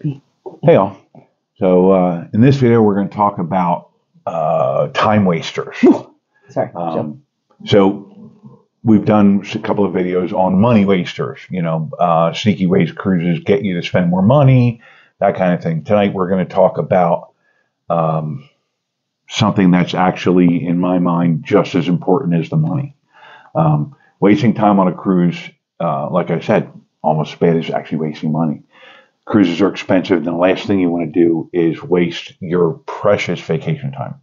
Hey all. So in this video, we're going to talk about time wasters. Sorry. So we've done a couple of videos on money wasters, sneaky ways cruises get you to spend more money, that kind of thing. Tonight, we're going to talk about something that's actually, in my mind, just as important as the money. Wasting time on a cruise, like I said, almost as bad as actually wasting money. Cruises are expensive, and the last thing you want to do is waste your precious vacation time.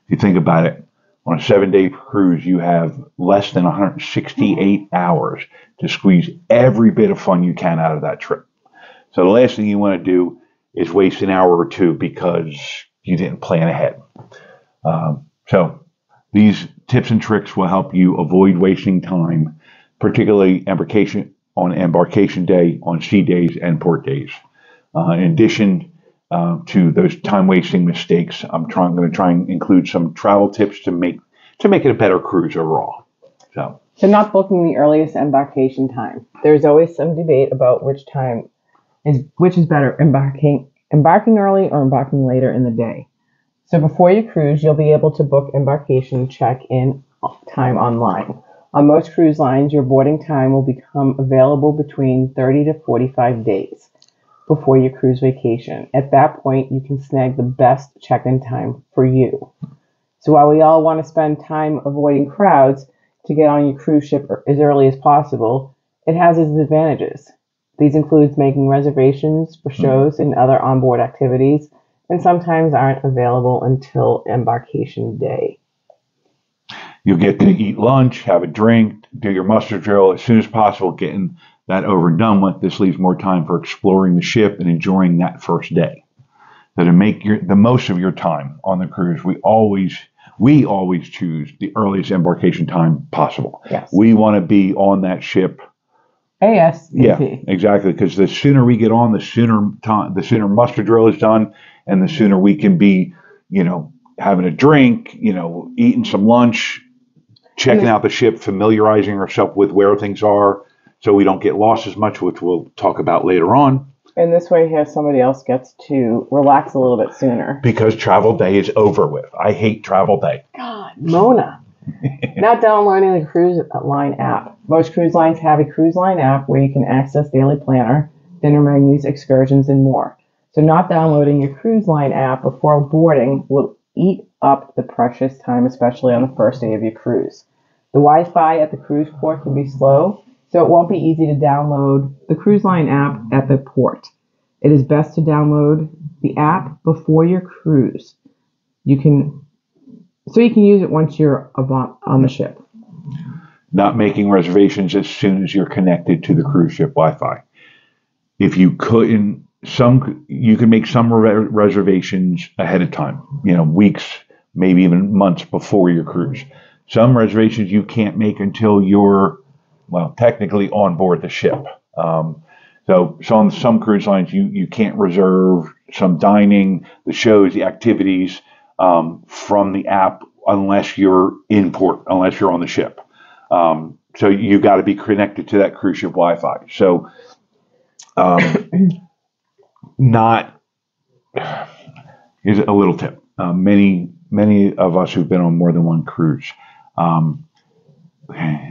If you think about it, on a 7-day cruise, you have less than 168 hours to squeeze every bit of fun you can out of that trip. So the last thing you want to do is waste an hour or two because you didn't plan ahead. So these tips and tricks will help you avoid wasting time, particularly on embarkation day, on sea days, and port days. In addition to those time-wasting mistakes, I'm going to try and include some travel tips to make it a better cruise overall. So not booking the earliest embarkation time. There's always some debate about which is better, embarking early or embarking later in the day. So before you cruise, you'll be able to book embarkation check-in time online. On most cruise lines, your boarding time will become available between 30 to 45 days before your cruise vacation. At that point, you can snag the best check-in time for you. So while we all want to spend time avoiding crowds to get on your cruise ship as early as possible, it has its advantages. These include making reservations for shows and other onboard activities, and sometimes aren't available until embarkation day. You'll get to eat lunch, have a drink, do your muster drill as soon as possible, getting that over and done with. This leaves more time for exploring the ship and enjoying that first day. So to make the most of your time on the cruise, we always choose the earliest embarkation time possible. Yes. We want to be on that ship ASAP. Yeah, exactly. Because the sooner we get on, the sooner muster drill is done, and the sooner we can be, having a drink, eating some lunch, checking out the ship, familiarizing ourselves with where things are, so we don't get lost as much, which we'll talk about later on. And this way here, somebody else gets to relax a little bit sooner. Because travel day is over with. I hate travel day. God, Mona. Not downloading the cruise line app. Most cruise lines have a cruise line app where you can access daily planner, dinner menus, excursions, and more. So not downloading your cruise line app before boarding will eat up the precious time, especially on the first day of your cruise. The Wi-Fi at the cruise port can be slow, so it won't be easy to download the cruise line app at the port. It is best to download the app before your cruise. You can use it once you're on the ship. Not making reservations as soon as you're connected to the cruise ship Wi-Fi. If you couldn't, you can make some reservations ahead of time, weeks, maybe even months before your cruise. Some reservations you can't make until you're, technically on board the ship. So on some cruise lines, you can't reserve some dining, the shows, the activities from the app unless you're in port, unless you're on the ship. So you got to be connected to that cruise ship Wi-Fi. So here's a little tip. Many of us who've been on more than one cruise,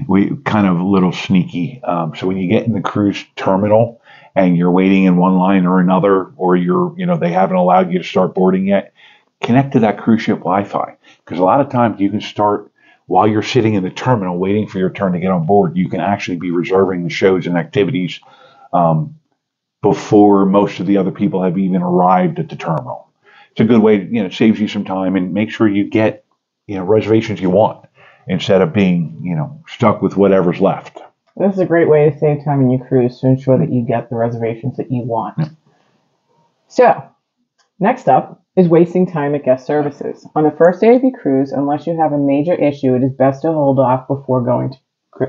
we kind of a little sneaky. So when you get in the cruise terminal and you're waiting in one line or another, or they haven't allowed you to start boarding yet, connect to that cruise ship Wi-Fi. Because a lot of times you can start while you're sitting in the terminal waiting for your turn to get on board. You can actually be reserving the shows and activities before most of the other people have even arrived at the terminal. It's a good way to, saves you some time, and make sure you get, reservations you want instead of being, stuck with whatever's left. This is a great way to save time in your cruise to ensure that you get the reservations that you want. So, next up is wasting time at guest services. On the first day of your cruise, unless you have a major issue, it is best to hold off before going to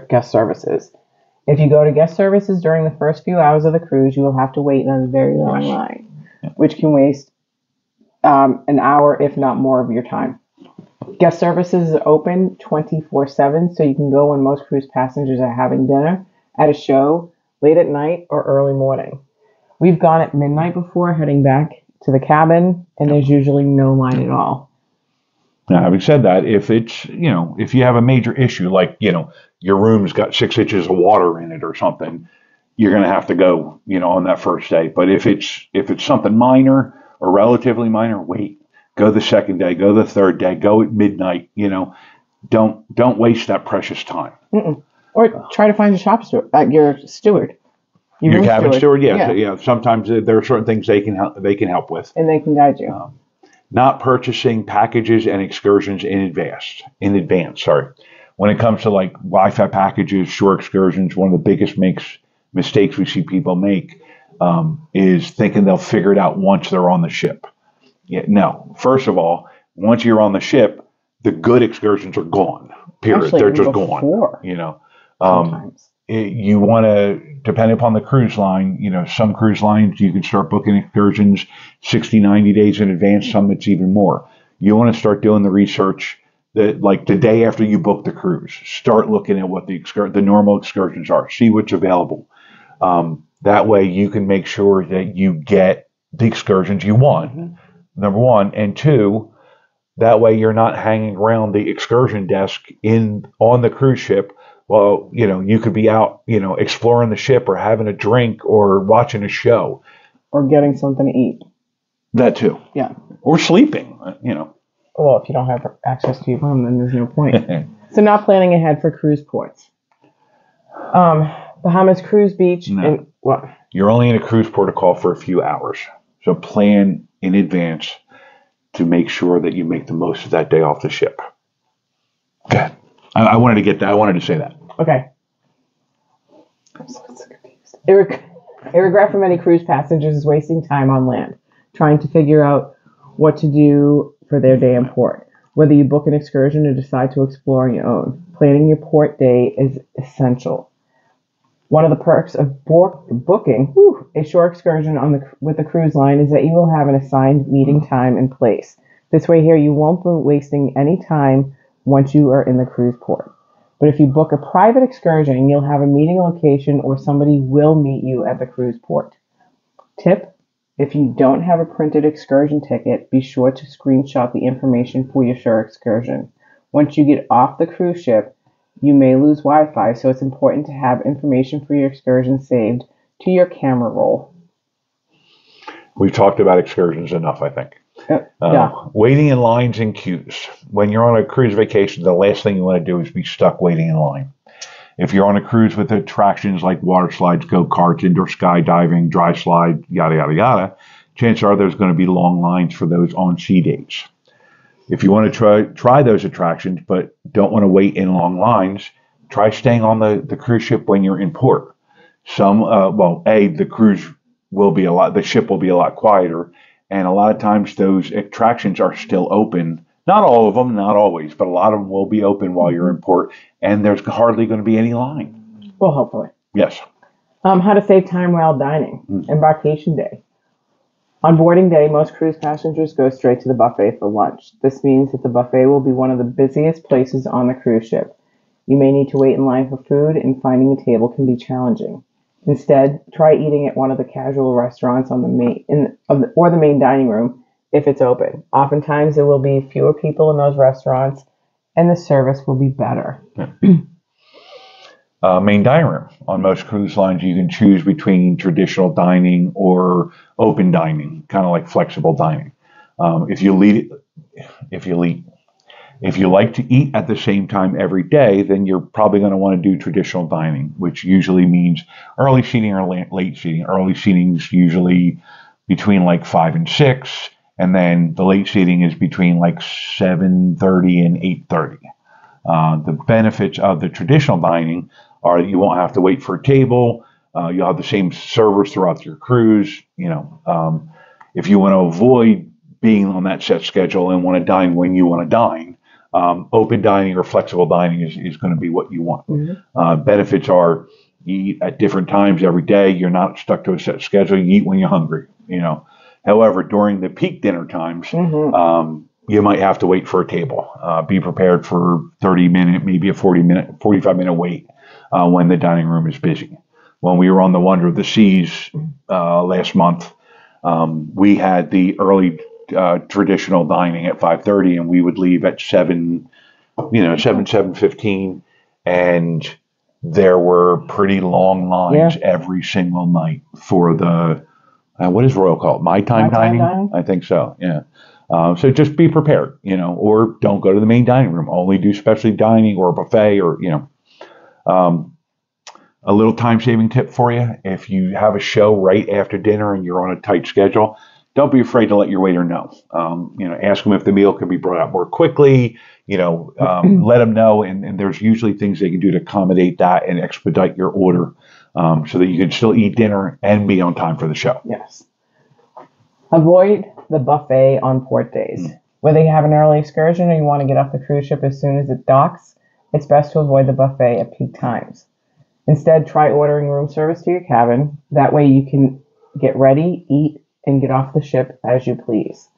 guest services. If you go to guest services during the first few hours of the cruise, you will have to wait in a very long line, which can waste an hour, if not more, of your time. Guest services is open 24/7, so you can go when most cruise passengers are having dinner, at a show, late at night, or early morning. We've gone at midnight before heading back to the cabin, and there's usually no line at all. Now, having said that, if it's, if you have a major issue, like, your room's got 6 inches of water in it or something, you're going to have to go, on that first day. But if it's something minor or relatively minor, wait, go the second day, go the third day, go at midnight, don't waste that precious time. Mm-mm. Or try to find your steward. Your cabin steward, yeah. Sometimes there are certain things they can help with, and they can guide you. Not purchasing packages and excursions in advance. Sorry, when it comes to like Wi-Fi packages, shore excursions, one of the biggest mistakes we see people make is thinking they'll figure it out once they're on the ship. Yeah, no. First of all, once you're on the ship, the good excursions are gone. Period. Actually, they're just before, gone. Sometimes. You want to, depending upon the cruise line, some cruise lines you can start booking excursions 60, 90 days in advance. Some it's even more. You want to start doing the research that, like, the day after you book the cruise, start looking at what the normal excursions are. See what's available. That way you can make sure that you get the excursions you want. Mm-hmm. Number one, and two, that way you're not hanging around the excursion desk on the cruise ship. Well, you could be out, exploring the ship or having a drink or watching a show. Or getting something to eat. That too. Yeah. Or sleeping, Well, if you don't have access to your room, then there's no point. So not planning ahead for cruise ports. Bahamas Cruise Beach. No. What? You're only in a cruise protocol for a few hours. So plan in advance to make sure that you make the most of that day off the ship. Okay. I wanted to get that. I wanted to say that. Okay. I'm so confused. A regret for many cruise passengers is wasting time on land, trying to figure out what to do for their day in port. Whether you book an excursion or decide to explore on your own, planning your port day is essential. One of the perks of booking a shore excursion with the cruise line is that you will have an assigned meeting time and place. This way here, you won't be wasting any time once you are in the cruise port. But if you book a private excursion, you'll have a meeting location or somebody will meet you at the cruise port. Tip: if you don't have a printed excursion ticket, be sure to screenshot the information for your shore excursion. Once you get off the cruise ship, you may lose Wi-Fi, so it's important to have information for your excursion saved to your camera roll. We've talked about excursions enough, I think. Yeah. Waiting in lines and queues. When you're on a cruise vacation, the last thing you want to do is be stuck waiting in line. If you're on a cruise with attractions like water slides, go-karts, indoor skydiving, dry slide, yada, yada, yada, chances are there's going to be long lines for those on-sea days. If you want to try those attractions but don't want to wait in long lines, try staying on the cruise ship when you're in port. The cruise will be the ship will be a lot quieter. And a lot of times those attractions are still open. Not all of them, not always, but a lot of them will be open while you're in port, and there's hardly going to be any line. Well, hopefully. Yes. How to save time while dining. Embarkation day. On boarding day, most cruise passengers go straight to the buffet for lunch. This means that the buffet will be one of the busiest places on the cruise ship. You may need to wait in line for food, and finding a table can be challenging. Instead, try eating at one of the casual restaurants on the main dining room if it's open. Oftentimes, there will be fewer people in those restaurants, and the service will be better. Main dining room. On most cruise lines, you can choose between traditional dining or open dining, kind of like flexible dining. If you like to eat at the same time every day, then you're probably going to want to do traditional dining, which usually means early seating or late seating. Early seating is usually between like 5 and 6, and then the late seating is between like 7:30 and 8:30. The benefits of the traditional dining are that you won't have to wait for a table. You'll have the same servers throughout your cruise. If you want to avoid being on that set schedule and want to dine when you want to dine, open dining or flexible dining is going to be what you want. Mm-hmm. Benefits are you eat at different times every day. You're not stuck to a set schedule. You eat when you're hungry. However, during the peak dinner times, you might have to wait for a table. Be prepared for 30-minute, maybe a 45-minute wait when the dining room is busy. when we were on the Wonder of the Seas last month, we had the early traditional dining at 5:30, and we would leave at 7:15, and there were pretty long lines every single night for the what is Royal called? My time dining? I think so. Yeah. So just be prepared, or don't go to the main dining room. Only do specialty dining or a buffet, or a little time-saving tip for you: if you have a show right after dinner and you're on a tight schedule, don't be afraid to let your waiter know. Ask them if the meal can be brought out more quickly. Let them know, and there's usually things they can do to accommodate that and expedite your order, so that you can still eat dinner and be on time for the show. Yes. Avoid the buffet on port days. Whether you have an early excursion or you want to get off the cruise ship as soon as it docks, it's best to avoid the buffet at peak times. Instead, try ordering room service to your cabin. That way you can get ready, eat, and get off the ship as you please.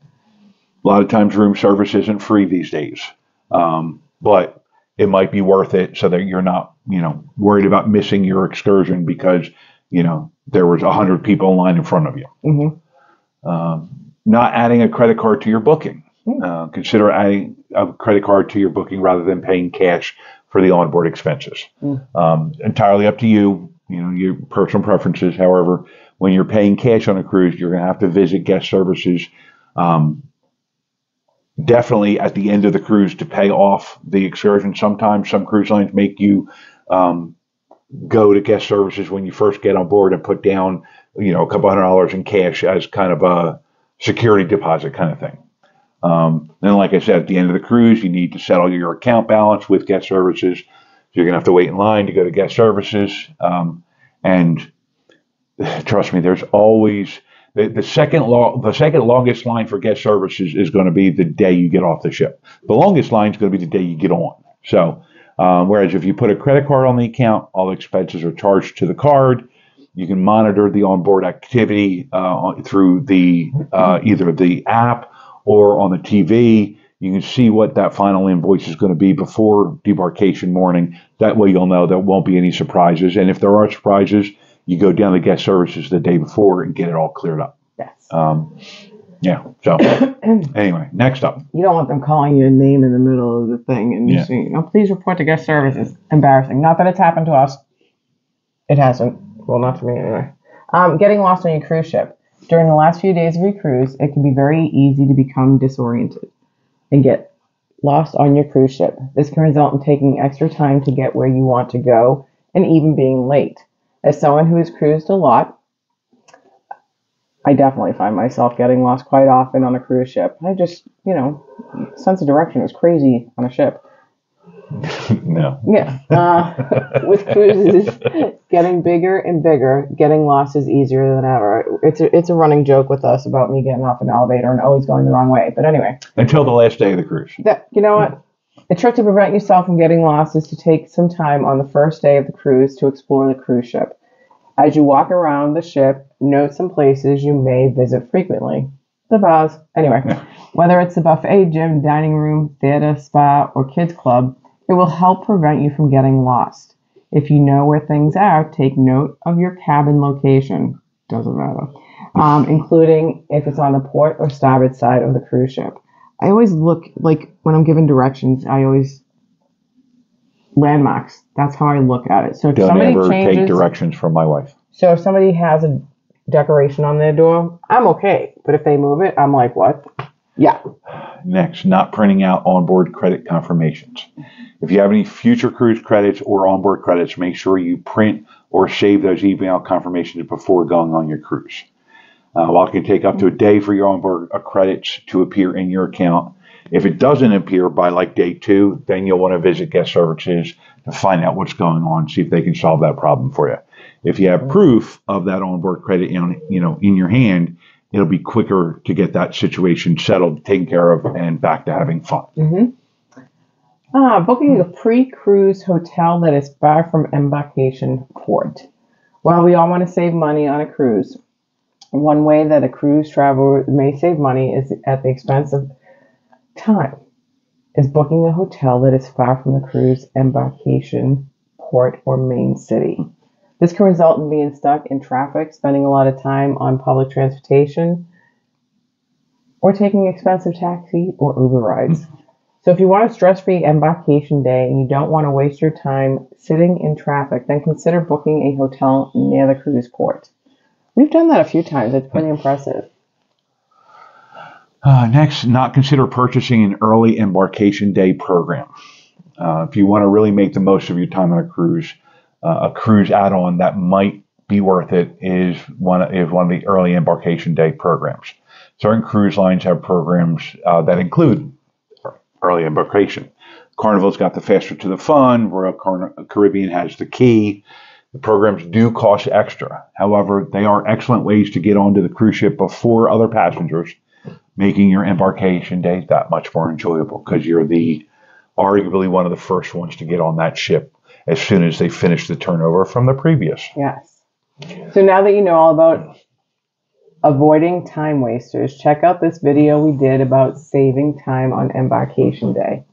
A lot of times room service isn't free these days, but it might be worth it so that you're not, worried about missing your excursion because, there was 100 people in line in front of you. Mm-hmm. Not adding a credit card to your booking. Consider adding a credit card to your booking rather than paying cash for the onboard expenses. Entirely up to you, your personal preferences. However, when you're paying cash on a cruise, you're going to have to visit guest services definitely at the end of the cruise to pay off the excursion. Sometimes some cruise lines make you go to guest services when you first get on board and put down, a couple $100 in cash as kind of a security deposit kind of thing. Then, like I said, at the end of the cruise, you need to settle your account balance with guest services. So you're going to have to wait in line to go to guest services. And trust me, there's always the second longest line for guest services is going to be the day you get off the ship. The longest line is going to be the day you get on. So, whereas if you put a credit card on the account, all expenses are charged to the card. You can monitor the onboard activity through the either the app or on the TV. You can see what that final invoice is going to be before debarkation morning. That way you'll know there won't be any surprises. And if there are surprises, you go down to guest services the day before and get it all cleared up. Yes. So anyway, next up. You don't want them calling you a name in the middle of the thing and just saying, please report to guest services. Embarrassing. Not that it's happened to us. It hasn't. Well, not to me anyway. Getting lost on your cruise ship. During the last few days of your cruise, it can be very easy to become disoriented and get lost on your cruise ship. This can result in taking extra time to get where you want to go and even being late. As someone who has cruised a lot, I definitely find myself getting lost quite often on a cruise ship. I just, sense of direction is crazy on a ship. No. Yeah. With cruises getting bigger and bigger, getting lost is easier than ever. It's a running joke with us about me getting off an elevator and always going the wrong way. But anyway. Until the last day of the cruise. You know what? A trick to prevent yourself from getting lost is to take some time on the first day of the cruise to explore the cruise ship. As you walk around the ship, note some places you may visit frequently. The bars. Anyway, whether it's the buffet, gym, dining room, theater, spa, or kids club, it will help prevent you from getting lost. If you know where things are, take note of your cabin location. Doesn't matter. Including if it's on the port or starboard side of the cruise ship. I always look, like when I'm given directions, landmarks. That's how I look at it. So if Don't ever take directions from my wife. So if somebody has a decoration on their door, I'm okay. But if they move it, I'm like, what? Yeah. Next, not printing out onboard credit confirmations. If you have any future cruise credits or onboard credits, make sure you print or save those email confirmations before going on your cruise. While it can take up to a day for your onboard credits to appear in your account, if it doesn't appear by like day 2, then you'll want to visit guest services to find out what's going on, see if they can solve that problem for you. If you have proof of that onboard credit in your hand, it'll be quicker to get that situation settled, taken care of, and back to having fun. Mm-hmm. Booking a pre-cruise hotel that is far from embarkation port. While we all want to save money on a cruise, one way that a cruise traveler may save money is at the expense of time, is booking a hotel that is far from the cruise embarkation port or main city. This can result in being stuck in traffic, spending a lot of time on public transportation, or taking expensive taxi or Uber rides. So if you want a stress-free embarkation day and you don't want to waste your time sitting in traffic, then consider booking a hotel near the cruise port. We've done that a few times. It's pretty impressive. Next, not consider purchasing an early embarkation day program. If you want to really make the most of your time on a cruise add-on that might be worth it is one of the early embarkation day programs. Certain cruise lines have programs that include early embarkation. Carnival's got the Faster to the Fun. Royal Caribbean has the Key. The programs do cost extra. However, they are excellent ways to get onto the cruise ship before other passengers, making your embarkation day that much more enjoyable because you're arguably one of the first ones to get on that ship as soon as they finish the turnover from the previous. Yes. So now that you know all about avoiding time wasters, check out this video we did about saving time on embarkation day.